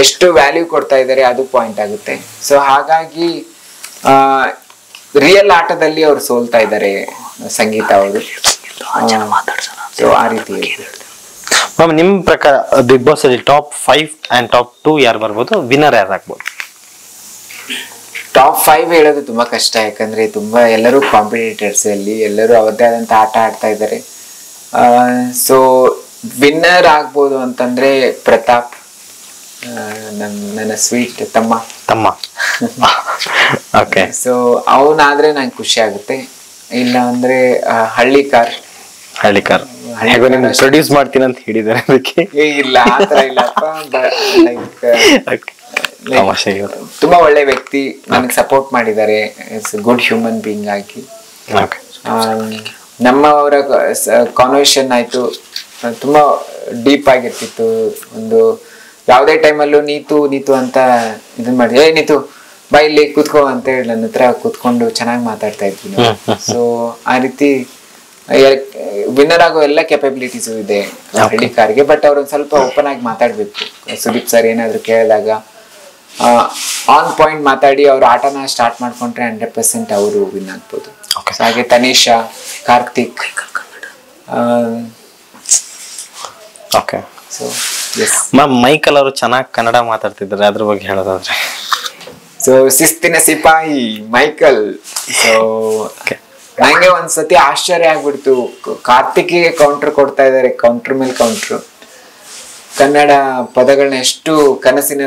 ಎಷ್ಟು ವ್ಯಾಲ್ಯೂ ಕೊಡ್ತಾ ಇದ್ದಾರೆ, ಅದು ಪಾಯಿಂಟ್ ಆಗುತ್ತೆ. ಸೊ ಹಾಗಾಗಿ ರಿಯಲ್ ಆಟದಲ್ಲಿ ಅವ್ರು ಸೋಲ್ತಾ ಇದ್ದಾರೆ ಸಂಗೀತ ಅವರು. ಸೊ ಆ ರೀತಿ ಮ್ಯಾಮ್ ನಿಮ್ ಪ್ರಕಾರ ಬಿಗ್ ಬಾಸ್ ಅಲ್ಲಿ ಟಾಪ್ 5 ಅಂಡ್ ಟಾಪ್ 2 ಯಾರು ಬರ್ಬೋದು? ವಿನ್ನರ್ ಯಾರು ಆಗ್ಬೋದು? ಟಾಪ್ 5 ಹೇಳೋದು ತುಂಬಾ ಕಷ್ಟ, ಯಾಕಂದ್ರೆ ತುಂಬಾ ಎಲ್ಲರೂ ಕಾಂಪಿಟೇಟರ್ಸ್ ಅಲ್ಲಿ, ಎಲ್ಲರೂ ಅವರದೇ ಆದಂತ ಆಟ ಆಡ್ತಾ ಇದ್ದಾರೆ. ಸೊ ವಿನ್ನರ್ ಆಗ್ಬೋದು ಅಂತಂದ್ರೆ ಪ್ರತಾಪ್, ನನ್ನ ಸ್ವೀಟ್ ತಮ್ಮ ಓಕೆ. ಸೊ ಅವನಾದ್ರೆ ನಂಗೆ ಖುಷಿ ಆಗುತ್ತೆ. ಇಲ್ಲ ಅಂದ್ರೆ ಹಳ್ಳಿಕಾರ್ ಪ್ರೊಡ್ಯೂಸ್ ಮಾಡ್ತೀನಿ ಅಂತ ಹೇಳಿದ್ದಾರೆ ಅದಕ್ಕೆ. ಇಲ್ಲ ಆತರ ಇಲ್ಲಪ್ಪ, ಲೈಕ್ ತುಂಬಾ ಒಳ್ಳೆ ವ್ಯಕ್ತಿ, ನನಗೆ ಸಪೋರ್ಟ್ ಮಾಡಿದ್ದಾರೆ, ಗುಡ್ ಹ್ಯೂಮನ್ ಬೀಯಿಂಗ್ ಆಗಿ. ನಮ್ಮವರ ಕಾನ್ವರ್ಸೇಷನ್ ಆಯ್ತು, ತುಂಬಾ ಡೀಪ್ ಆಗಿರ್ತಿತ್ತು. ಒಂದು ಯಾವುದೇ ಟೈಮಲ್ಲೂ ನೀತು ಅಂತ ಇದನ್ ಮಾಡಿ ನೀತು ಬಾ ಇಲ್ಲಿ ಕೂತ್ಕೋ ಅಂತ ಹೇಳಿ ನನ್ನ ಹತ್ರ ಕೂತ್ಕೊಂಡು ಚೆನ್ನಾಗಿ ಮಾತಾಡ್ತಾ ಇದ್ವಿ ನಾವು. ಸೊ ಆ ರೀತಿ ವಿನ್ನರ್ ಆಗೋ ಎಲ್ಲ ಕೆಪಬಿಲಿಟೀಸು ಇದೆ ಹಳ್ಳಿಕಾರ್ಗೆ. ಬಟ್ ಅವ್ರೊಂದ್ ಸ್ವಲ್ಪ ಓಪನ್ ಆಗಿ ಮಾತಾಡ್ಬೇಕು. ಸುದೀಪ್ ಸರ್ ಏನಾದ್ರು ಕೇಳಿದಾಗ ಆನ್ ಪಾಯಿಂಟ್ ಮಾತಾಡಿ ಅವ್ರ ಆಟನ ಸ್ಟಾರ್ಟ್ ಮಾಡ್ಕೊಂಡ್ರೆ 100% ಅವರು ವಿನ್ ಆಗ್ಬೋದು. ಹಾಗೆ Tanisha, Karthik. Okay. So ma'am Michael ಅವರು ಚೆನ್ನಾಗಿ ಕನ್ನಡ ಮಾತಾಡ್ತಿದ್ದಾರೆ, ಅದ್ರ ಬಗ್ಗೆ ಹೇಳೋದಾದ್ರೆ? ಸೊ ಶಿಸ್ತಿನ ಸಿಪಾಯಿ ಮೈಕಲ್. ಸೊ ನಂಗೆ ಒಂದ್ಸತಿ ಆಶ್ಚರ್ಯ ಆಗ್ಬಿಡ್ತು, ಕಾರ್ತಿಕ್ಗೆ ಕೌಂಟರ್ ಕೊಡ್ತಾ ಇದಾರೆ, ಕೌಂಟರ್ ಮೇಲೆ ಕೌಂಟರ್. ಕನ್ನಡ ಪದಗಳನ್ನ ಎಷ್ಟು ಕನಸಿನ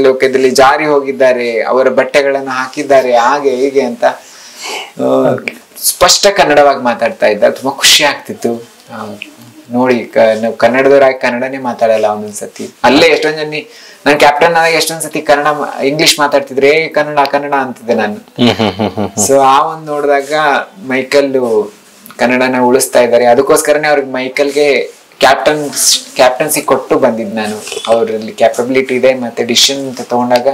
ಲೋಕದಲ್ಲಿ ಜಾರಿ ಹೋಗಿದ್ದಾರೆ, ಅವರ ಬಟ್ಟೆಗಳನ್ನು ಹಾಕಿದ್ದಾರೆ, ಹಾಗೆ ಹೀಗೆ ಅಂತ ಸ್ಪಷ್ಟ ಕನ್ನಡವಾಗಿ ಮಾತಾಡ್ತಾ ಇದ್ದ. ತುಂಬಾ ಖುಷಿ ಆಗ್ತಿತ್ತು ನೋಡಿ. ನಾವು ಕನ್ನಡದವರಾಗಿ ಕನ್ನಡನೇ ಮಾತಾಡಲ್ಲ ಒಂದೊಂದ್ಸತಿ. ಅಲ್ಲೇ ಎಷ್ಟೊಂದ್ ಜನ ನಾನು ಕ್ಯಾಪ್ಟನ್ ಆದಾಗ ಎಷ್ಟೊಂದ್ಸತಿ ಇಂಗ್ಲಿಷ್ ಮಾತಾಡ್ತಿದ್ರೆ ಕನ್ನಡ ಅಂತಿದ್ದೆ ನಾನು. ಸೊ ಆ ಒಂದ್ ನೋಡಿದಾಗ ಮೈಕಲ್ ಕನ್ನಡನ ಉಳಿಸ್ತಾ ಇದ್ದಾರೆ. ಅದಕ್ಕೋಸ್ಕರನೇ ಅವ್ರಿಗೆ ಮೈಕಲ್ಗೆ ಕ್ಯಾಪ್ಟನ್ಸಿ ಕೊಟ್ಟು ಬಂದಿದ್ ನಾನು. ಅವ್ರಲ್ಲಿ ಕ್ಯಾಪಬಿಲಿಟಿ ಇದೆ, ಮತ್ತೆ ಡಿಸಿಷನ್ ಅಂತ ತಗೊಂಡಾಗ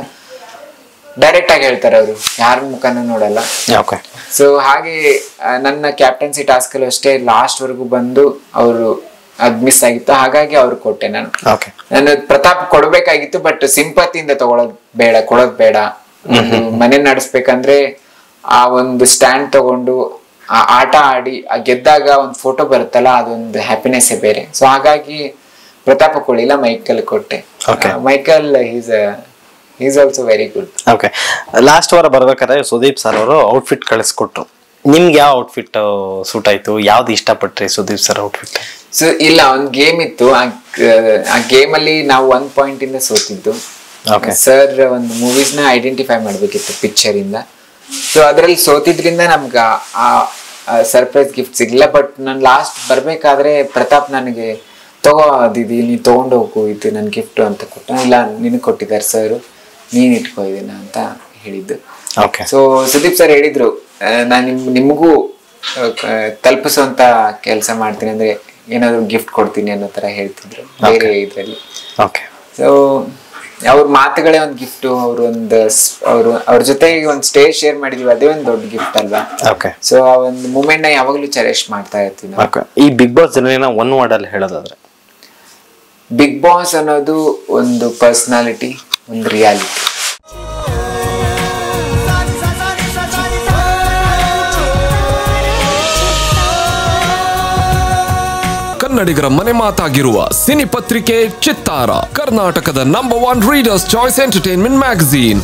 ಡೈರೆಕ್ಟ್ ಆಗಿ ಹೇಳ್ತಾರೆ ಅವರು, ಯಾರ ಮುಖನೂ ನೋಡಲ್ಲ. ಸೊ ಹಾಗೆ ನನ್ನ ಕ್ಯಾಪ್ಟನ್ಸಿ ಟಾಸ್ಕ್ ಅಲ್ಲೂ ಅಷ್ಟೇ ಲಾಸ್ಟ್ ವರ್ಗು ಬಂದು ಅವರು ಅದ್ ಮಿಸ್ ಆಗಿತ್ತು, ಹಾಗಾಗಿ ಅವ್ರಿಗೆ ಕೊಟ್ಟೆ ನಾನು. ನಾನು ಪ್ರತಾಪ್ ಕೊಡ್ಬೇಕಾಗಿತ್ತು, ಬಟ್ ಸಿಂಪತಿಯಿಂದ ಕೊಡೋದ್ ಬೇಡ. ಮನೆ ನಡೆಸ್ಬೇಕಂದ್ರೆ ಆ ಒಂದು ಸ್ಟ್ಯಾಂಡ್ ತಗೊಂಡು ಆ ಆಟ ಆಡಿ ಆ ಗೆದ್ದಾಗ ಒಂದ್ ಫೋಟೋ ಬರುತ್ತಲ್ಲ, ಅದೊಂದು ಹ್ಯಾಪಿನೆಸ್ ಬೇರೆ. ಸೊ ಹಾಗಾಗಿ ಪ್ರತಾಪ ಕೊಡ್ಲಿಲ್ಲ, ಮೈಕಲ್ ಕೊಟ್ಟೆ. Michael is also very good. Okay. Last ವಾರ ಬರ್ಬೇಕಾದ್ರೆ ಸುದೀಪ್ ಸರ್ ಅವರು ಔಟ್ಫಿಟ್ ಕಳಿಸ್ಕೊಟ್ರು. ನಿಮ್ಗೆ ಯಾವ ಔಟ್ಫಿಟ್ ಸೂಟ್ ಆಯ್ತು? ಯಾವ್ದು ಇಷ್ಟಪಟ್ರಿ ಸುದೀಪ್ ಸರ್ ಔಟ್ಫಿಟ್? ಸೊ ಇಲ್ಲ, ಒಂದ್ ಗೇಮ್ ಇತ್ತು. ಆ ಗೇಮ್ ಅಲ್ಲಿ ನಾವು 1 ಪಾಯಿಂಟ್ ಇಂದ ಸೋತಿದ್ದು. ಸರ್ ಒಂದು ಮೂವೀಸ್ ನ ಐಡೆಂಟಿಫೈ ಮಾಡ್ಬೇಕಿತ್ತು ಪಿಕ್ಚರ್ ಇಂದ. ಸೊ ಅದ್ರಲ್ಲಿ ಸೋತಿದ್ರಿಂದ ನಮ್ಗ ಆ ಸರ್ಪ್ರೈಸ್ ಗಿಫ್ಟ್ ಸಿಗ್ಲಿಲ್ಲ. ಬಟ್ ನಾನು ಲಾಸ್ಟ್ ಬರ್ಬೇಕಾದ್ರೆ ಪ್ರತಾಪ್ ನನಗೆ ನೀ ತಗೊಂಡು ಹೋಗು, ಇದು ನನ್ ಗಿಫ್ಟ್ ಅಂತ ಕೊಟ್ಟ. ಇಲ್ಲ ನಿನಗೆ ಕೊಟ್ಟಿದ್ದಾರೆ ಸರ್, ನೀನ್ ಇಟ್ಕೋ ಇದನ್ನ ಅಂತ ಹೇಳಿದ್ದು. ಸೊ ಸುದೀಪ್ ಸರ್ ಹೇಳಿದ್ರು, ನಾನು ನಿಮಗೂ ತಲುಪಿಸುವಂತ ಕೆಲಸ ಮಾಡ್ತೀನಿ, ಅಂದ್ರೆ ಏನಾದ್ರು ಗಿಫ್ಟ್ ಕೊಡ್ತೀನಿ ಅನ್ನೋ ತರ ಹೇಳ್ತಿದ್ರು ಬೇರೆ ಇದ್ರಲ್ಲಿ. ಸೊ ಅವ್ರ ಮಾತುಗಳೇ ಒಂದ್ ಗಿಫ್ಟ್. ಅವ್ರ ಜೊತೆಗೆ ಒಂದ್ ಸ್ಟೇಜ್ ಶೇರ್ ಮಾಡಿದ್ವಿ, ಅದೇ ಒಂದ್ ದೊಡ್ಡ ಗಿಫ್ಟ್ ಅಲ್ವಾ? ಸೊ ಆ ಒಂದು ಮೂಮೆಂಟ್ ನ ಯಾವಾಗ್ಲೂ ಚೆರಿಷ್ ಮಾಡ್ತಾ ಇರ್ತೀನಿ. ಈ ಬಿಗ್ ಬಾಸ್ ಜನರನ್ನ ಒನ್ ವರ್ಡ್ ಅಲ್ಲಿ ಹೇಳೋದಾದ್ರೆ? ಬಿಗ್ ಬಾಸ್ ಅನ್ನೋದು ಒಂದು ಪರ್ಸನಾಲಿಟಿ, ಒಂದು ರಿಯಾಲಿಟಿ. ಕನ್ನಡಿಗರ ಮನೆ ಮಾತಾಗಿರುವ ಸಿನಿ ಪತ್ರಿಕೆ ಚಿತ್ತಾರ, ಕರ್ನಾಟಕದ number 1 readers choice entertainment magazine.